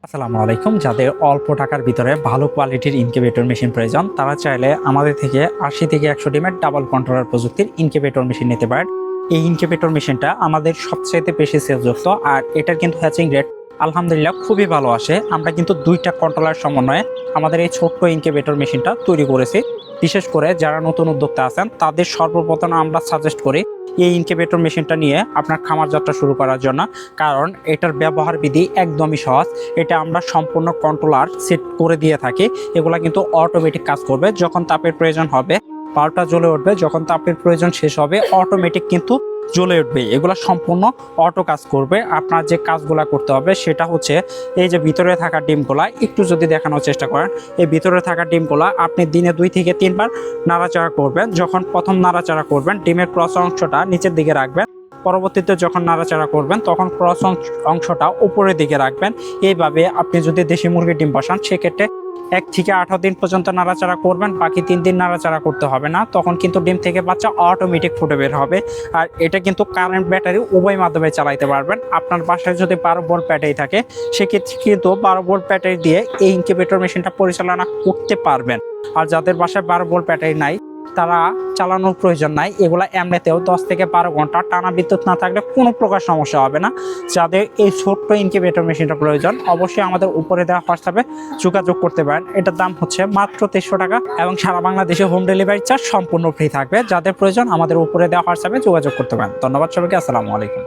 আসসালামু আলাইকুম। যাদের অল্প টাকার ভিতরে ভালো কোয়ালিটির ইনকিউবেটর মেশিন প্রয়োজন, তারা চাইলে আমাদের থেকে 80 থেকে 100 ডিমের ডাবল কন্ট্রোলার প্রযুক্তির ইনকিউবেটর মেশিন নিতে পারেন। এই ইনকিউবেটর মেশিনটা আমাদের সবচাইতে বেশি সেলযুক্ত, আর এটার কিন্তু হ্যাচিং রেট আলহামদুলিল্লাহ খুবই ভালো আসে। আমরা কিন্তু 2টা কন্ট্রোলার সমন্বয়ে আমাদের এই ছোট্ট ইনকিউবেটর মেশিনটা তৈরি করেছি। বিশেষ করে যারা নতুন উদ্যোক্তা আছেন তাদের সর্বপ্রথম আমরা সাজেস্ট করি এই ইনকিউবেটর মেশিনটা নিয়ে আপনার খামার যাত্রা শুরু করার জন্য। কারণ এটার ব্যবহার বিধি একদমই সহজ। এটা আমরা সম্পূর্ণ কন্ট্রোলার সেট করে দিয়ে থাকি। এগুলা কিন্তু অটোমেটিক কাজ করবে। যখন তাপের প্রয়োজন হবে বাল্বটা জ্বলে উঠবে, যখন তাপের প্রয়োজন শেষ হবে অটোমেটিক কিন্তু জ্বলে উঠবে। এগুলা সম্পূর্ণ অটো কাজ করবে। আপনার যে কাজগুলা করতে হবে সেটা হচ্ছে এই যে ভিতরে থাকা ডিমগুলা একটু যদি দেখানোর চেষ্টা করেন, এই ভিতরে থাকা ডিমগুলা আপনি দিনে 2 থেকে 3 বার নাড়াচাড়া করবেন। যখন প্রথম নাড়াচাড়া করবেন ডিমের ক্রস অংশটা নিচের দিকে রাখবেন, পরবর্তীতে যখন নাড়াচাড়া করবেন তখন ক্রস অংশটা উপরের দিকে রাখবেন। এইভাবে আপনি যদি দেশি মুরগির ডিম বসান সেক্ষেত্রে 1 থেকে 18 দিন পর্যন্ত নাড়াচাড়া করবেন, বাকি 3 দিন নাড়াচাড়া করতে হবে না। তখন কিন্তু ডিম থেকে বাচ্চা অটোমেটিক ফুটে বের হবে। আর এটা কিন্তু কারেন্ট ব্যাটারি উভয় মাধ্যমে চালাইতে পারবেন। আপনার বাসায় যদি 12 ভোল্ট ব্যাটারি থাকে সেক্ষেত্রে কিন্তু 12 ভোল্ট ব্যাটারি দিয়ে এই ইনকিউবেটর মেশিনটা পরিচালনা করতে পারবেন। আর যাদের বাসায় 12 ভোল্ট ব্যাটারি নাই তারা চালানোর প্রয়োজন নাই। এগুলা এমনিতেও 10 থেকে 12 ঘন্টা টানা বিদ্যুৎ না থাকলে কোনো প্রকার সমস্যা হবে না। যাদের এই ছোট্ট ইনকিউবেটর মেশিনটা প্রয়োজন অবশ্যই আমাদের উপরে দেওয়া হোয়াটসঅ্যাপে যোগাযোগ করতে পারেন। এটার দাম হচ্ছে মাত্র 2300 টাকা এবং সারা বাংলাদেশে হোম ডেলিভারি চার্জ সম্পূর্ণ ফ্রি থাকবে। যাদের প্রয়োজন আমাদের উপরে দেওয়া হোয়াটসঅ্যাপে যোগাযোগ করতে পারেন। ধন্যবাদ সবাইকে। আসসালামু আলাইকুম।